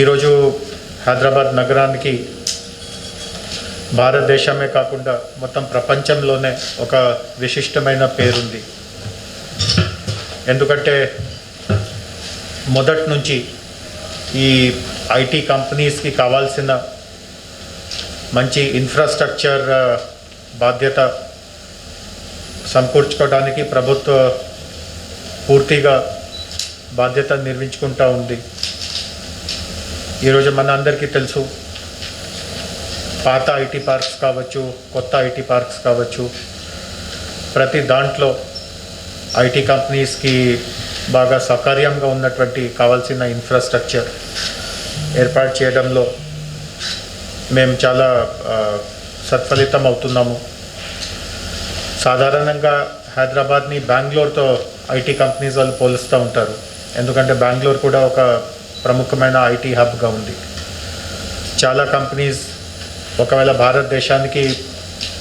ఈరోజు హైదరాబాద్ నగరానికి భారతదేశమే కాకుండా మొత్తం ప్రపంచంలోనే ఒక విశిష్టమైన పేరుంది. ఎందుకంటే మొదటి నుంచి ఈ ఐటీ కంపెనీస్కి కావాల్సిన మంచి ఇన్ఫ్రాస్ట్రక్చర్ బాధ్యత సమకూర్చుకోవడానికి ప్రభుత్వ పూర్తిగా బాధ్యత నిర్వహించుకుంటూ ఉంది. ఈరోజు మన అందరికీ తెలుసు, పాత ఐటీ పార్క్స్ కావచ్చు, కొత్త ఐటీ పార్క్స్ కావచ్చు, ప్రతి దాంట్లో ఐటీ కంపెనీస్కి బాగా సౌకర్యంగా ఉన్నటువంటి కావాల్సిన ఇన్ఫ్రాస్ట్రక్చర్ ఏర్పాటు చేయడంలో మేము చాలా సత్ఫలితం అవుతున్నాము. సాధారణంగా హైదరాబాద్ని బెంగళూరుతో ఐటీ కంపెనీస్ వాళ్ళు పోలుస్తూ ఉంటారు. ఎందుకంటే బెంగళూరు కూడా ఒక ప్రముఖమైన ఐటీ హబ్గా ఉంది. చాలా కంపెనీస్ ఒకవేళ భారతదేశానికి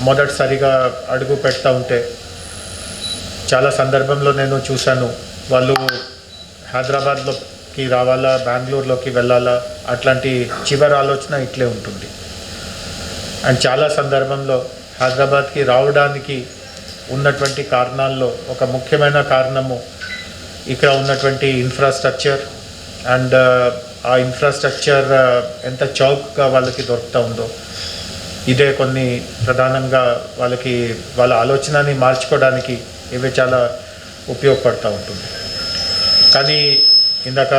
మొదటిసారిగా అడుగు పెడతా ఉంటే చాలా సందర్భంలో నేను చూశాను, వాళ్ళు హైదరాబాద్లోకి రావాలా, బెంగళూరులోకి వెళ్ళాలా, అట్లాంటి చివరి ఆలోచన ఇట్లే ఉంటుంది. అండ్ చాలా సందర్భంలో హైదరాబాద్కి రావడానికి ఉన్నటువంటి కారణాల్లో ఒక ముఖ్యమైన కారణము ఇక్కడ ఉన్నటువంటి ఇన్ఫ్రాస్ట్రక్చర్ అండ్ ఆ ఇన్ఫ్రాస్ట్రక్చర్ ఎంత చౌకగా వాళ్ళకి దొరుకుతూ ఉందో, ఇదే కొన్ని ప్రధానంగా వాళ్ళ ఆలోచనని మార్చుకోవడానికి ఇవి చాలా ఉపయోగపడుతూ ఉంటుంది. కానీ ఇందాక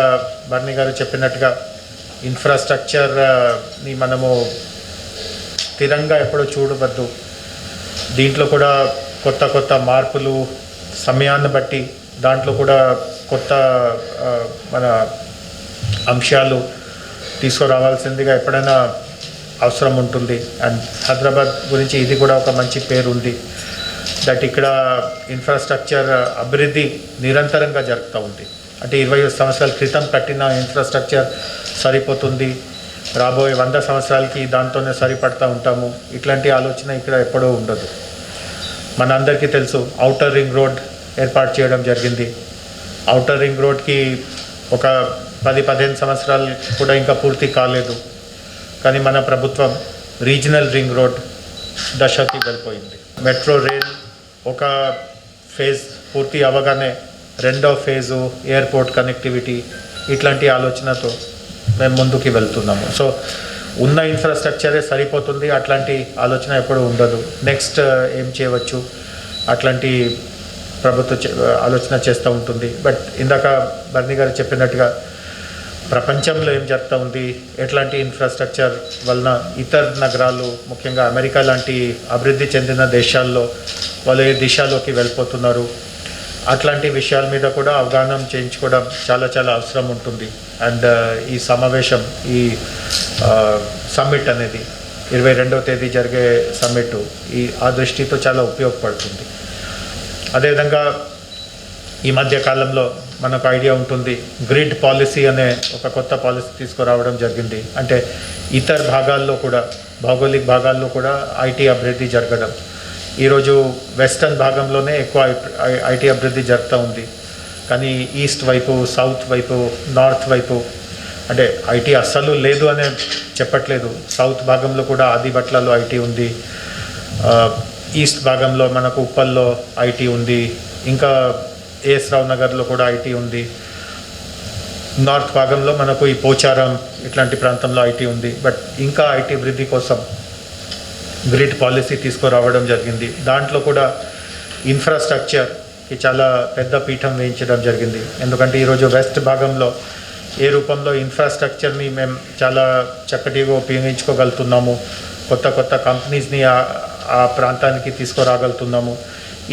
బర్నీ గారు చెప్పినట్టుగా ఇన్ఫ్రాస్ట్రక్చర్ని మనము స్థిరంగా ఎప్పుడూ చూడవద్దు. దీంట్లో కూడా కొత్త కొత్త మార్పులు సమయాన్ని బట్టి దాంట్లో కూడా కొత్త మన అంశాలు తీసుకురావాల్సిందిగా ఎప్పుడైనా అవసరం ఉంటుంది. అండ్ హైదరాబాద్ గురించి ఇది కూడా ఒక మంచి పేరు ఉంది, దట్ ఇక్కడ ఇన్ఫ్రాస్ట్రక్చర్ అభివృద్ధి నిరంతరంగా జరుగుతూ ఉంది. అంటే 20 సంవత్సరాల క్రితం కట్టిన ఇన్ఫ్రాస్ట్రక్చర్ సరిపోతుంది, రాబోయే 100 సంవత్సరాలకి దాంతోనే సరిపడతా ఉంటాము, ఇట్లాంటి ఆలోచన ఇక్కడ ఎప్పుడూ ఉండదు. మనందరికీ తెలుసు, ఔటర్ రింగ్ రోడ్ ఏర్పాటు చేయడం జరిగింది. ఔటర్ రింగ్ రోడ్కి ఒక 10-15 సంవత్సరాలు కూడా ఇంకా పూర్తి కాలేదు. కానీ మన ప్రభుత్వం రీజనల్ రింగ్ రోడ్ దశకి వెళ్ళిపోయింది. మెట్రో రైల్ ఒక ఫేజ్ పూర్తి అవ్వగానే రెండో ఫేజు ఎయిర్పోర్ట్ కనెక్టివిటీ, ఇట్లాంటి ఆలోచనతో మేము ముందుకు వెళ్తున్నాము. సో ఉన్న ఇన్ఫ్రాస్ట్రక్చరే సరిపోతుంది, అట్లాంటి ఆలోచన ఎప్పుడూ ఉండదు. నెక్స్ట్ ఏం చేయవచ్చు అట్లాంటి ప్రభుత్వ ఆలోచన చేస్తూ ఉంటుంది. బట్ ఇందాక బర్నీ గారు చెప్పినట్టుగా ప్రపంచంలో ఏం జరుగుతూ ఉంది, ఎట్లాంటి ఇన్ఫ్రాస్ట్రక్చర్ వలన ఇతర నగరాలు, ముఖ్యంగా అమెరికా లాంటి అభివృద్ధి చెందిన దేశాల్లో వాళ్ళు ఏ దిశలోకి వెళ్ళిపోతున్నారు, అట్లాంటి విషయాల మీద కూడా అవగాహన చేయించుకోవడం చాలా చాలా అవసరం ఉంటుంది. అండ్ ఈ సమావేశం, ఈ సమ్మిట్ అనేది 22వ తేదీ జరిగే సమ్మిట్ ఆ దృష్టితో చాలా ఉపయోగపడుతుంది. అదేవిధంగా ఈ మధ్య కాలంలో మనకు ఐడియా ఉంటుంది, గ్రిడ్ పాలసీ అనే ఒక కొత్త పాలసీ తీసుకురావడం జరిగింది. అంటే ఇతర భాగాల్లో కూడా, భౌగోళిక భాగాల్లో కూడా ఐటీ అభివృద్ధి జరగడం. ఈరోజు వెస్టర్న్ భాగంలోనే ఎక్కువ ఐటీ అభివృద్ధి జరుగుతూ ఉంది. కానీ ఈస్ట్ వైపు, సౌత్ వైపు, నార్త్ వైపు, అంటే ఐటీ అస్సలు లేదు అనే చెప్పట్లేదు, సౌత్ భాగంలో కూడా ఆదిబట్లలో ఐటీ ఉంది, ఈస్ట్ భాగంలో మనకు ఉప్పల్లో ఐటీ ఉంది, ఇంకా ఏఎస్ రావు నగర్లో కూడా ఐటీ ఉంది, నార్త్ భాగంలో మనకు ఈ పోచారం ఇట్లాంటి ప్రాంతంలో ఐటీ ఉంది. బట్ ఇంకా ఐటీ అభివృద్ధి కోసం గ్రిడ్ పాలసీ తీసుకురావడం జరిగింది. దాంట్లో కూడా ఇన్ఫ్రాస్ట్రక్చర్కి చాలా పెద్ద పీఠం వేయించడం జరిగింది. ఎందుకంటే ఈరోజు వెస్ట్ భాగంలో ఏ రూపంలో ఇన్ఫ్రాస్ట్రక్చర్ని మేము చాలా చక్కటిగా ఉపయోగించుకోగలుగుతున్నాము, కొత్త కొత్త కంపెనీస్ని ఆ ప్రాంతానికి తీసుకురాగలుగుతున్నాము.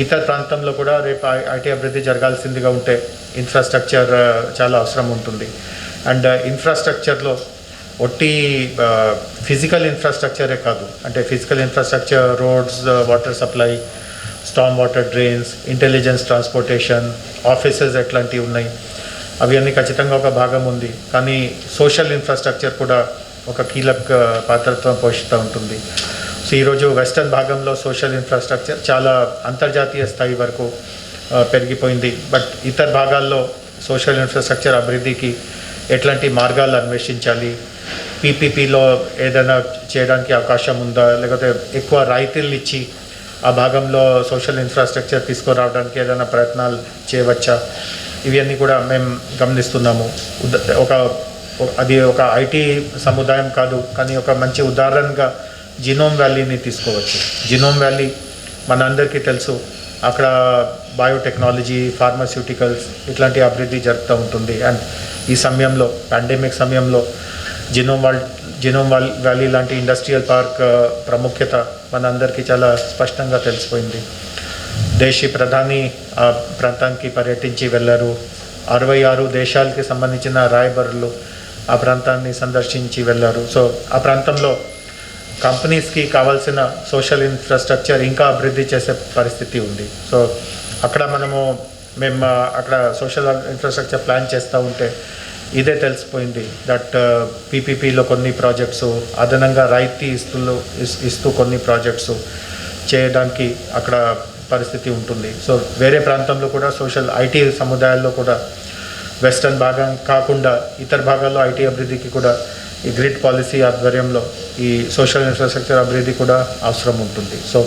ఇతర ప్రాంతంలో కూడా రేపు ఐటీ అభివృద్ధి జరగాల్సిందిగా ఉంటే ఇన్ఫ్రాస్ట్రక్చర్ చాలా అవసరం ఉంటుంది. అండ్ ఇన్ఫ్రాస్ట్రక్చర్లో ఒట్టి ఫిజికల్ ఇన్ఫ్రాస్ట్రక్చరే కాదు, అంటే physical infrastructure, roads, water supply, storm water drains, intelligence transportation, offices ఎట్లాంటివి ఉన్నాయి, అవి అన్నీ ఖచ్చితంగా ఒక భాగం ఉంది. కానీ సోషల్ ఇన్ఫ్రాస్ట్రక్చర్ కూడా ఒక కీలక పాత్రత్వం పోషిస్తూ ఉంటుంది. సో ఈరోజు వెస్టర్న్ భాగంలో సోషల్ ఇన్ఫ్రాస్ట్రక్చర్ చాలా అంతర్జాతీయ స్థాయి వరకు పెరిగిపోయింది. బట్ ఇతర భాగాల్లో సోషల్ ఇన్ఫ్రాస్ట్రక్చర్ అభివృద్ధికి ఎట్లాంటి మార్గాలు అన్వేషించాలి, పీపీపీలో ఏదైనా చేయడానికి అవకాశం ఉందా, లేకపోతే ఎక్కువ రాయితీలు ఇచ్చి ఆ భాగంలో సోషల్ ఇన్ఫ్రాస్ట్రక్చర్ తీసుకురావడానికి ఏదైనా ప్రయత్నాలు చేయవచ్చా, ఇవన్నీ కూడా మేము గమనిస్తున్నాము. అది ఒక ఐటీ సముదాయం కాదు, కానీ ఒక మంచి ఉదాహరణగా జినోమ్ వ్యాలీని తీసుకోవచ్చు. జినోమ్ వ్యాలీ మన అందరికీ తెలుసు, అక్కడ బయోటెక్నాలజీ, ఫార్మాస్యూటికల్స్ ఇట్లాంటి అభివృద్ధి జరుగుతూ ఉంటుంది. అండ్ ఈ సమయంలో పాండమిక్ సమయంలో జినోమ్ వ్యాలీ లాంటి ఇండస్ట్రియల్ పార్క్ ప్రాముఖ్యత మన అందరికీ చాలా స్పష్టంగా తెలిసిపోయింది. దేశీ ప్రధాని ఆ ప్రాంతానికి పర్యటించి వెళ్ళారు. 66 దేశాలకి సంబంధించిన రాయబారులు ఆ ప్రాంతాన్ని సందర్శించి వెళ్ళారు. సో ఆ ప్రాంతంలో కంపెనీస్కి కావాల్సిన సోషల్ ఇన్ఫ్రాస్ట్రక్చర్ ఇంకా అభివృద్ధి చేసే పరిస్థితి ఉంది. సో అక్కడ మేము అక్కడ సోషల్ ఇన్ఫ్రాస్ట్రక్చర్ ప్లాన్ చేస్తూ ఉంటే ఇదే తెలిసిపోయింది దట్ పీపీపీలో కొన్ని ప్రాజెక్ట్స్ అదనంగా రాయితీ ఇస్తూ కొన్ని ప్రాజెక్ట్స్ చేయడానికి అక్కడ పరిస్థితి ఉంటుంది. సో వేరే ప్రాంతంలో కూడా సోషల్ ఐటీ సముదాయాల్లో కూడా వెస్టర్న్ భాగం కాకుండా ఇతర భాగాల్లో ఐటీ అభివృద్ధికి కూడా ఈ గ్రిడ్ పాలసీ ఆధ్వర్యంలో ఈ సోషల్ ఇన్ఫ్రాస్ట్రక్చర్ అభివృద్ధి కూడా అవసరం ఉంటుంది. సో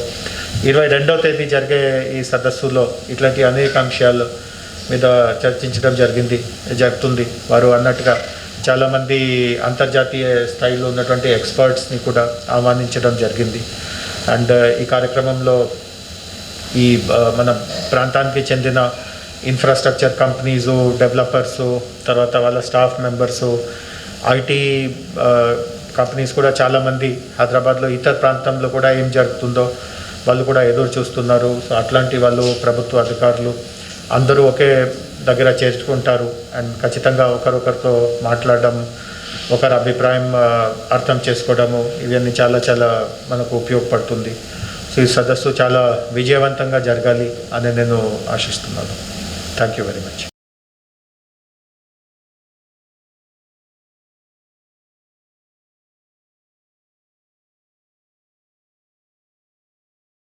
22వ తేదీ జరిగే ఈ సదస్సులో ఇట్లాంటి అనేక అంశాలు మీద చర్చించడం జరుగుతుంది. వారు అన్నట్టుగా చాలామంది అంతర్జాతీయ స్థాయిలో ఉన్నటువంటి ఎక్స్పర్ట్స్ని కూడా ఆహ్వానించడం జరిగింది. అండ్ ఈ కార్యక్రమంలో ఈ మన ప్రాంతానికి చెందిన ఇన్ఫ్రాస్ట్రక్చర్ కంపెనీసు, డెవలపర్సు, తర్వాత వాళ్ళ స్టాఫ్ మెంబర్సు, ఐటీ కంపెనీస్ కూడా చాలామంది హైదరాబాద్లో ఇతర ప్రాంతంలో కూడా ఏం జరుగుతుందో వాళ్ళు కూడా ఎదురు చూస్తున్నారు. సో అట్లాంటి వాళ్ళు ప్రభుత్వ అధికారులు అందరూ ఒకే దగ్గర చేర్చుకుంటారు అండ్ ఖచ్చితంగా ఒకరొకరితో మాట్లాడడం, ఒకరి అభిప్రాయం అర్థం చేసుకోవడము, ఇవన్నీ చాలా చాలా మనకు ఉపయోగపడుతుంది. సో ఈ సదస్సు చాలా విజయవంతంగా జరగాలి అని నేను ఆశిస్తున్నాను. Thank you very much.